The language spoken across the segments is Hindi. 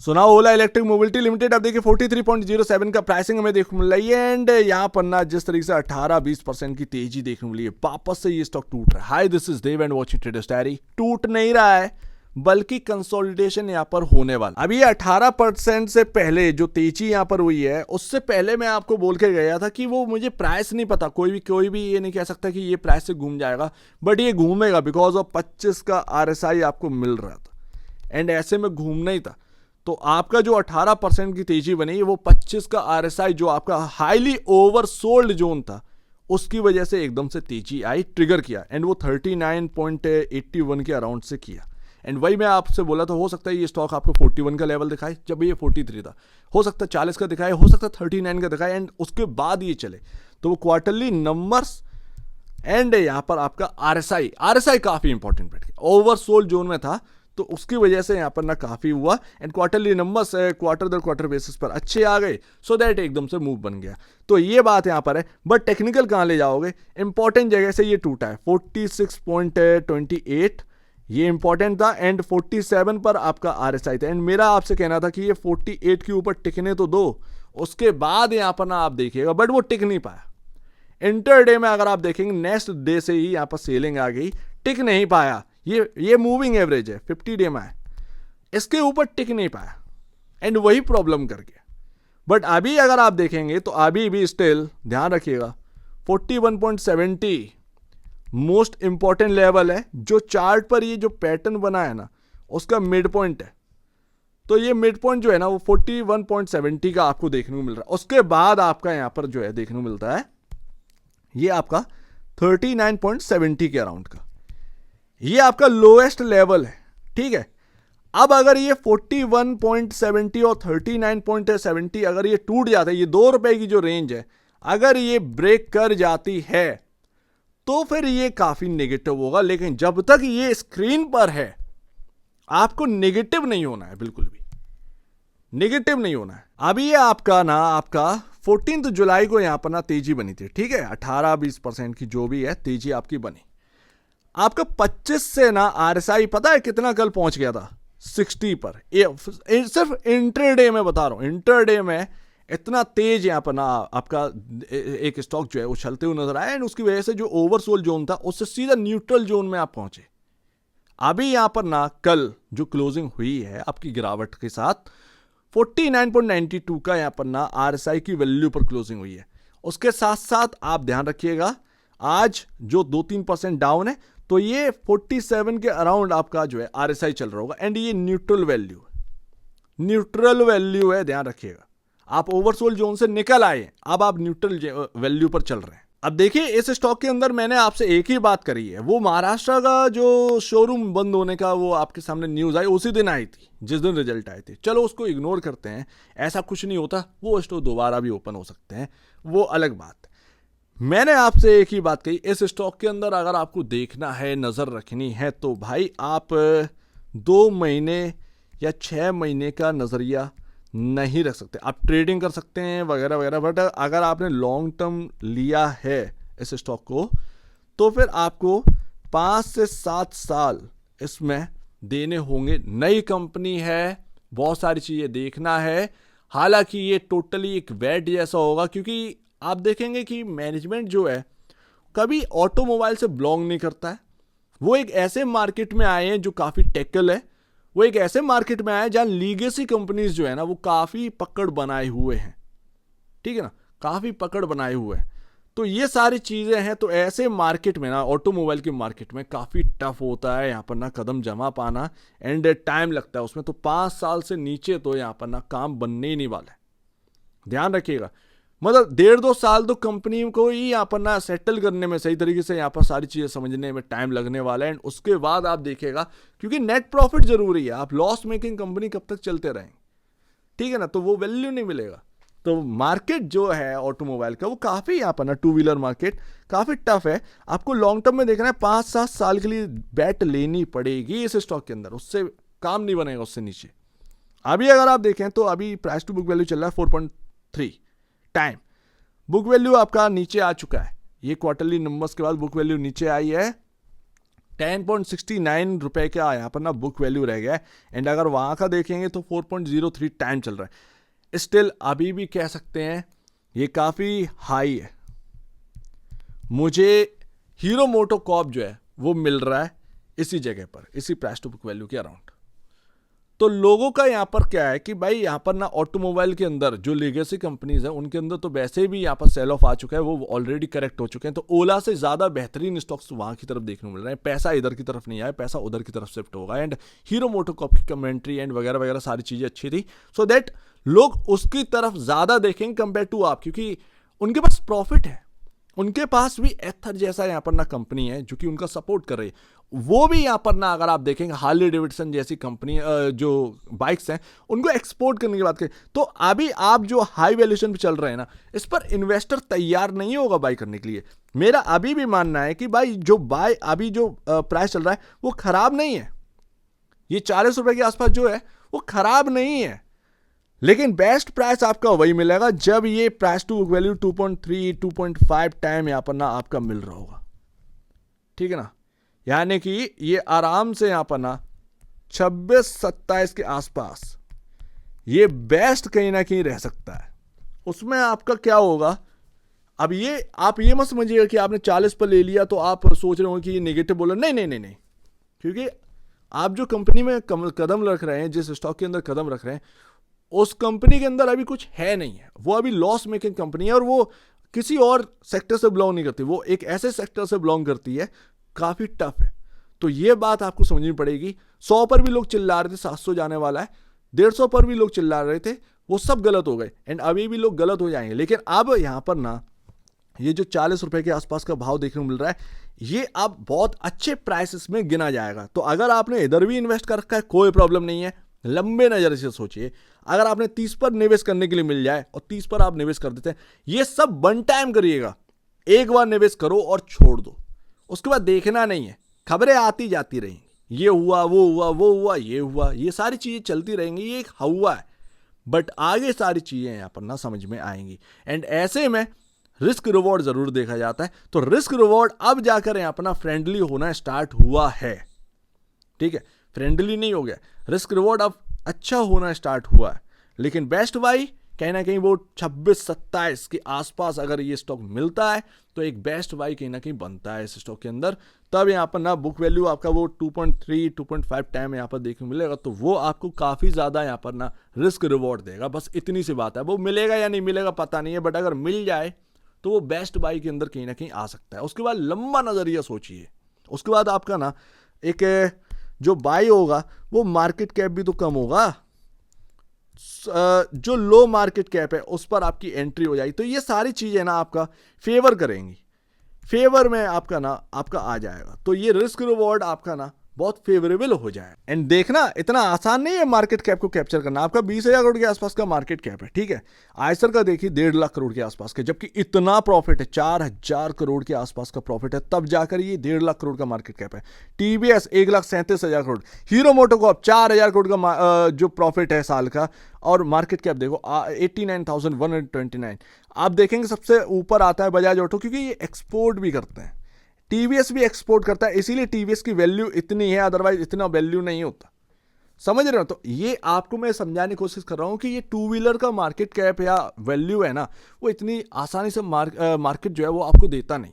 सो नाउ ओला इलेक्ट्रिक मोबिलिटी लिमिटेड अब देखिए 43.07 का प्राइसिंग हमें देखने मिल रही है एंड यहाँ पर ना जिस तरीके से 18-20% की तेजी देखने मिली है, वापस से ये स्टॉक टूट रहा है। Hi this is Dev and watching Traders Diary. टूट नहीं रहा है बल्कि कंसोलिडेशन यहाँ पर होने वाला। अभी 18% से पहले जो तेजी यहाँ पर हुई है उससे पहले मैं आपको बोल के गया था कि वो मुझे प्राइस नहीं पता, कोई भी ये नहीं कह सकता कि ये प्राइस से घूम जाएगा, बट ये घूमेगा बिकॉज ऑफ 25 का RSI आपको मिल रहा था एंड ऐसे में घूमना ही था। तो आपका जो 18% की तेजी बनी वो 25 का RSI जो आपका हाईली ओवरसोल्ड जोन था उसकी वजह से एकदम से तेजी आई, ट्रिगर किया एंड वो 39.81 के अराउंड से किया। एंड वही मैं आपसे बोला था हो सकता है ये स्टॉक आपको 41 का लेवल दिखाए, जब ये 43 था, हो सकता है 40 का दिखाए, हो सकता है 39 का दिखाए एंड उसके बाद ये चले। तो वो क्वार्टरली नंबर्स एंड यहाँ पर आपका RSI काफी इंपॉर्टेंट बैठ गया, ओवरसोल्ड जोन में था तो उसकी वजह से यहाँ पर ना काफी हुआ एंड क्वार्टरली नंबर्स क्वार्टर दर क्वार्टर बेसिस पर अच्छे आ गए, सो दैट एकदम से मूव बन गया। तो ये बात यहाँ पर है, बट टेक्निकल कहाँ ले जाओगे, इंपॉर्टेंट जगह से ये टूटा है 46.28, ये इंपॉर्टेंट था एंड 47 पर आपका RSI था एंड मेरा आपसे कहना था कि ये 48 के ऊपर टिकने तो दो, उसके बाद यहाँ पर ना आप देखिएगा, बट वो टिक नहीं पाया। इंटरडे में अगर आप देखेंगे नेक्स्ट डे से ही यहाँ पर सेलिंग आ गई, टिक नहीं पाया। ये मूविंग एवरेज है, 50 डे में है, इसके ऊपर टिक नहीं पाया एंड वही प्रॉब्लम कर गया। बट अभी अगर आप देखेंगे तो अभी भी स्टिल ध्यान रखिएगा 41.70 मोस्ट इंपॉर्टेंट लेवल है, जो चार्ट पर ये जो पैटर्न बना है ना उसका मिड पॉइंट है। तो ये मिड पॉइंट जो है ना वो 41.70 का आपको देखने को मिल रहा है। उसके बाद आपका यहां पर जो है देखने को मिलता है ये आपका 39.70 के अराउंड का, ये आपका लोएस्ट लेवल है, ठीक है। अब अगर ये 41.70 और 39.70 अगर ये टूट जाता है, ये ₹2 की जो रेंज है अगर ये ब्रेक कर जाती है तो फिर ये काफी नेगेटिव होगा। लेकिन जब तक ये स्क्रीन पर है आपको नेगेटिव नहीं होना है, बिल्कुल भी नेगेटिव नहीं होना है। अभी ये आपका 14 जुलाई को यहां पर ना तेजी बनी थी, ठीक है, 18-20% की जो भी है तेजी आपकी बनी। आपका 25 से ना RSI पता है कितना कल पहुंच गया था, 60 पर। सिर्फ इंटरडे में बता रहा हूं, इंटरडे में इतना तेज यहां पर ना आपका एक स्टॉक जो है उछलते हुए नजर आया एंड उसकी वजह से जो ओवरसोल्ड जोन था उससे सीधा न्यूट्रल जोन में आप पहुंचे। अभी यहां पर ना कल जो क्लोजिंग हुई है आपकी गिरावट के साथ 49.92 का यहां पर ना RSI की वैल्यू पर क्लोजिंग हुई है। उसके साथ साथ आप ध्यान रखिएगा आज जो 2-3% डाउन है तो ये 47 के अराउंड आपका जो है RSI चल रहा होगा एंड ये न्यूट्रल वैल्यू है, ध्यान रखिएगा। आप ओवरसोल्ड जोन से निकल आए, अब आप न्यूट्रल वैल्यू पर चल रहे हैं। अब देखिए इस स्टॉक के अंदर मैंने आपसे एक ही बात करी है, वो महाराष्ट्र का जो शोरूम बंद होने का वो आपके सामने न्यूज आई, उसी दिन आई थी जिस दिन रिजल्ट आए थे। चलो उसको इग्नोर करते हैं, ऐसा कुछ नहीं होता, वो स्टोर दोबारा भी ओपन हो सकते हैं, वो अलग बात है। मैंने आपसे एक ही बात कही, इस स्टॉक के अंदर अगर आपको देखना है, नजर रखनी है तो भाई आप 2 महीने या 6 महीने का नजरिया नहीं रख सकते। आप ट्रेडिंग कर सकते हैं वगैरह वगैरह, बट अगर आपने लॉन्ग टर्म लिया है इस स्टॉक को तो फिर आपको 5 से 7 साल इसमें देने होंगे। नई कंपनी है, बहुत सारी चीजें देखना है। हालांकि ये टोटली एक वेट जैसा होगा, क्योंकि आप देखेंगे कि मैनेजमेंट जो है कभी ऑटोमोबाइल से बिलोंग नहीं करता है। वो एक ऐसे मार्केट में आए हैं जो काफी टेक्निकल है, वो एक ऐसे मार्केट में आए जहां लीगेसी कंपनीज जो है ना वो काफी पकड़ बनाए हुए हैं, ठीक है ना, काफी पकड़ बनाए हुए हैं। तो ये सारी चीजें हैं, तो ऐसे मार्केट में ना ऑटोमोबाइल के मार्केट में काफी टफ होता है यहाँ पर ना कदम जमा पाना एंड टाइम लगता है उसमें। तो 5 साल से नीचे तो यहाँ पर ना काम बनने ही नहीं वाला है, ध्यान रखिएगा। मतलब 1.5-2 साल तो कंपनी को ही यहाँ पर ना सेटल करने में, सही तरीके से यहाँ पर सारी चीजें समझने में टाइम लगने वाला है एंड उसके बाद आप देखिएगा, क्योंकि नेट प्रॉफिट जरूरी है। आप लॉस मेकिंग कंपनी कब तक चलते रहेंगे, ठीक है ना, तो वो वैल्यू नहीं मिलेगा। तो मार्केट जो है ऑटोमोबाइल का वो काफी यहाँ पर ना टू व्हीलर मार्केट काफी टफ है। आपको लॉन्ग टर्म में देखना है, 5-7 साल के लिए बैट लेनी पड़ेगी इस स्टॉक के अंदर, उससे काम नहीं बनेगा उससे नीचे। अभी अगर आप देखें तो अभी प्राइस टू बुक वैल्यू चल रहा है 4.3 टाइम। बुक वैल्यू आपका नीचे आ चुका है, ये क्वार्टरली नंबर्स के बाद बुक वैल्यू नीचे आई है 10.69 रुपए का यहाँ पर ना बुक वैल्यू रह गया है। एंड अगर वहाँ का देखेंगे तो 4.03 टाइम चल रहा है। स्टिल अभी भी कह सकते हैं ये काफ़ी हाई है। मुझे हीरो मोटोकॉर्प जो है वो मिल रहा है इसी जगह पर, इसी प्राइस टू बुक वैल्यू के अराउंड। तो लोगों का यहाँ पर क्या है कि भाई यहाँ पर ना ऑटोमोबाइल के अंदर जो लेगेसी कंपनीज है उनके अंदर तो वैसे भी यहाँ पर सेल ऑफ आ चुका है, वो ऑलरेडी करेक्ट हो चुके हैं। तो ओला से ज़्यादा बेहतरीन स्टॉक्स वहाँ की तरफ देखने को मिल रहे हैं। पैसा इधर की तरफ नहीं आया, पैसा उधर की तरफ शिफ्ट होगा। एंड हीरो मोटोकॉर्प की कमेंट्री एंड वगैरह वगैरह सारी चीज़ें अच्छी थी, सो दैट लोग उसकी तरफ ज़्यादा देखेंगे कंपेयर टू आप, क्योंकि उनके पास प्रॉफिट है। उनके पास भी एथर जैसा यहाँ पर ना कंपनी है जो कि उनका सपोर्ट कर रही है। वो भी यहाँ पर ना अगर आप देखेंगे हार्ले डेविडसन जैसी कंपनी जो बाइक्स हैं उनको एक्सपोर्ट करने की बात करें, तो अभी आप जो हाई वैल्यूएशन पे चल रहे हैं ना, इस पर इन्वेस्टर तैयार नहीं होगा बाई करने के लिए। मेरा अभी भी मानना है कि भाई जो अभी जो प्राइस चल रहा है वो खराब नहीं है। ये 40 रुपए के आसपास जो है वो खराब नहीं है, लेकिन बेस्ट प्राइस आपका वही मिलेगा जब ये price to book value 2.3 2.5 time यहां पर ना आपका मिल रहा होगा। ठीक है ना, यानी कि ये आराम से यहां पर ना 26-27 के आसपास ये बेस्ट कहीं ना कहीं रह सकता है। उसमें आपका क्या होगा, अब ये आप ये मत समझिएगा कि आपने 40 पर ले लिया तो आप सोच रहे हो कि ये नेगेटिव बोला, नहीं नहीं नहीं नहीं, क्योंकि आप जो कंपनी में कदम रख रहे हैं, जिस स्टॉक के अंदर कदम रख रहे हैं, उस कंपनी के अंदर अभी कुछ है नहीं है। वो अभी लॉस मेकिंग कंपनी है और वो किसी और सेक्टर से बिलोंग नहीं करती, वो एक ऐसे सेक्टर से बिलोंग करती है काफ़ी टफ है। तो ये बात आपको समझनी पड़ेगी। 100 पर भी लोग चिल्ला रहे थे 700 जाने वाला है, 150 पर भी लोग चिल्ला रहे थे, वो सब गलत हो गए एंड अभी भी लोग गलत हो जाएंगे। लेकिन अब यहाँ पर ना ये जो 40 रुपए के आसपास का भाव देखने को मिल रहा है, ये अब बहुत अच्छे प्राइसेस में गिना जाएगा। तो अगर आपने इधर भी इन्वेस्ट कर रखा है कोई प्रॉब्लम नहीं है, लंबे नजर से सोचिए। अगर आपने 30 पर निवेश करने के लिए मिल जाए और 30 पर आप निवेश कर देते हैं, ये सब वन टाइम करिएगा, एक बार निवेश करो और छोड़ दो, उसके बाद देखना नहीं है। खबरें आती जाती रहेंगी, ये हुआ वो हुआ वो हुआ ये हुआ, ये सारी चीजें चलती रहेंगी, ये एक हवा है, बट आगे सारी चीजें यहां पर ना समझ में आएंगी। एंड ऐसे में रिस्क रिवॉर्ड जरूर देखा जाता है। तो रिस्क रिवॉर्ड अब जाकर यहां पर ना फ्रेंडली होना स्टार्ट हुआ है। ठीक है, फ्रेंडली नहीं हो गया, रिस्क रिवॉर्ड अब अच्छा होना स्टार्ट हुआ है। लेकिन बेस्ट बाई कहीं ना कहीं वो 26-27 के आसपास अगर ये स्टॉक मिलता है तो एक बेस्ट बाई कहीं ना कहीं बनता है इस स्टॉक के अंदर। तब यहाँ पर ना बुक वैल्यू आपका वो 2.3 2.5 टाइम यहाँ पर देखने को मिलेगा, तो वो आपको काफ़ी ज़्यादा यहाँ पर ना रिस्क रिवॉर्ड देगा। बस इतनी सी बात है, वो मिलेगा या नहीं मिलेगा पता नहीं है, बट अगर मिल जाए तो वो बेस्ट बाई के अंदर कहीं ना कहीं आ सकता है। उसके बाद लंबा नज़रिया सोचिए, उसके बाद आपका ना एक जो बाई होगा वो मार्केट कैप भी तो कम होगा, जो लो मार्केट कैप है उस पर आपकी एंट्री हो जाएगी। तो ये सारी चीजें ना आपका फेवर करेंगी, फेवर में आपका ना आपका आ जाएगा, तो ये रिस्क रिवॉर्ड आपका ना बहुत फेवरेबल हो जाए। एंड देखना इतना आसान नहीं है मार्केट कैप को कैप्चर करना। आपका 20,000 करोड़ के आसपास का मार्केट कैप है, ठीक है। आयसर का देखिए 1.5 लाख करोड़ के आसपास के, जबकि इतना प्रॉफिट है, 4,000 करोड़ के आसपास का प्रॉफिट है, तब जाकर ये 1.5 लाख करोड़ का मार्केट कैप है। TVS 1,37,000 crore, hero MotoCorp 4,000 crore का जो प्रॉफिट है साल का, और मार्केट कैप देखो 89,129। आप देखेंगे सबसे ऊपर आता है बजाज ऑटो, क्योंकि ये एक्सपोर्ट भी करते हैं। टीवीएस भी एक्सपोर्ट करता है, इसीलिए टीवीएस की वैल्यू इतनी है, अदरवाइज इतना वैल्यू नहीं होता। समझ रहे हो? तो ये आपको मैं समझाने की कोशिश कर रहा हूं कि ये टू व्हीलर का मार्केट कैप या वैल्यू है ना, वो इतनी आसानी से मार्केट जो है वो आपको देता नहीं,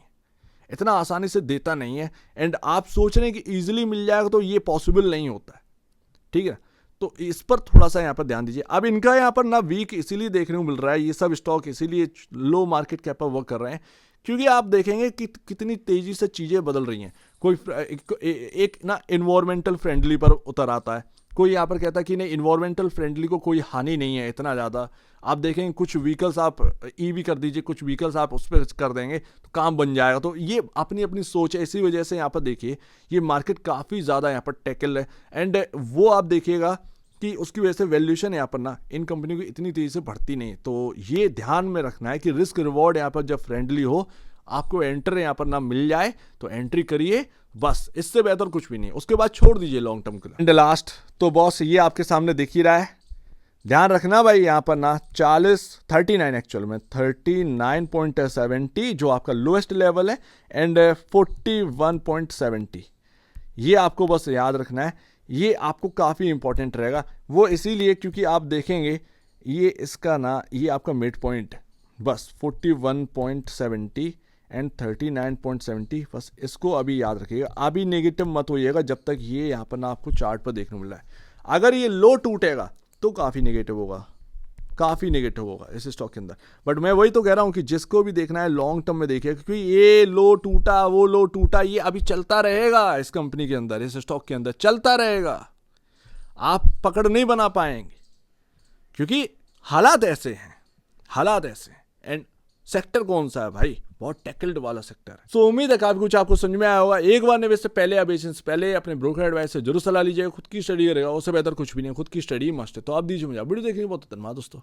इतना आसानी से देता नहीं है। एंड आप सोच रहे हैं कि ईजिली मिल जाएगा, तो ये पॉसिबल नहीं होता है, ठीक है। तो इस पर थोड़ा सा यहाँ पर ध्यान दीजिए। अब इनका यहाँ पर ना वीक इसीलिए देखने को मिल रहा है, ये सब स्टॉक इसीलिए लो मार्केट कैप पर वर्क कर रहे हैं, क्योंकि आप देखेंगे कि कितनी तेजी से चीज़ें बदल रही हैं। कोई एक ना इन्वायरमेंटल फ्रेंडली पर उतर आता है, कोई यहाँ पर कहता है कि नहीं इन्वायरमेंटल फ्रेंडली को कोई हानि नहीं है इतना ज़्यादा। आप देखेंगे कुछ व्हीकल्स आप ईवी कर दीजिए, कुछ व्हीकल्स आप उस पर कर देंगे तो काम बन जाएगा। तो ये अपनी अपनी सोच है, इसी वजह से यहाँ पर देखिए ये मार्केट काफ़ी ज़्यादा यहाँ पर टैकल है। एंड वो आप देखिएगा कि उसकी वजह से वैल्यूएशन यहाँ पर ना इन कंपनी की इतनी तेजी से बढ़ती नहीं। तो ये ध्यान में रखना है कि रिस्क रिवॉर्ड यहाँ पर जब फ्रेंडली हो, आपको एंटर यहाँ पर ना मिल जाए तो एंट्री करिए, बस इससे बेहतर कुछ भी नहीं। उसके बाद छोड़ दीजिए लॉन्ग टर्म के लिए। एंड लास्ट तो बॉस ये आपके सामने दिख ही रहा है, ध्यान रखना भाई यहाँ पर ना 39 एक्चुअल में 39.70 जो आपका लोएस्ट लेवल है, एंड 41.70 ये आपको बस याद रखना है, ये आपको काफ़ी इंपॉर्टेंट रहेगा। वो इसीलिए क्योंकि आप देखेंगे ये इसका ना, ये आपका मिड पॉइंट बस 41.70 एंड 39.70, बस इसको अभी याद रखिएगा। अभी नेगेटिव मत होइएगा जब तक ये यहाँ पर ना आपको चार्ट पर देखने मिल रहा है। अगर ये लो टूटेगा तो काफ़ी नेगेटिव होगा, काफ़ी नेगेटिव होगा इस स्टॉक के अंदर। बट मैं वही तो कह रहा हूँ कि जिसको भी देखना है लॉन्ग टर्म में देखिए, क्योंकि ये लो टूटा वो लो टूटा ये अभी चलता रहेगा, इस कंपनी के अंदर, इस स्टॉक के अंदर चलता रहेगा। आप पकड़ नहीं बना पाएंगे क्योंकि हालात ऐसे हैं, हालात ऐसे हैं। एंड सेक्टर कौन सा है भाई, बहुत टैकल्ड वाला सेक्टर है। सो उम्मीद है काफी कुछ आपको समझ में आया होगा। एक बार निवेश से पहले या बेचने से पहले अपने ब्रोकर एडवाइस से जरूर सलाह लीजिएगा। खुद की स्टडी करेगा, उससे बेहतर कुछ भी नहीं, खुद की स्टडी मस्ट है। तो आप दीजिए मुझे वीडियो देखने की बहुत धन्यवाद दोस्तों।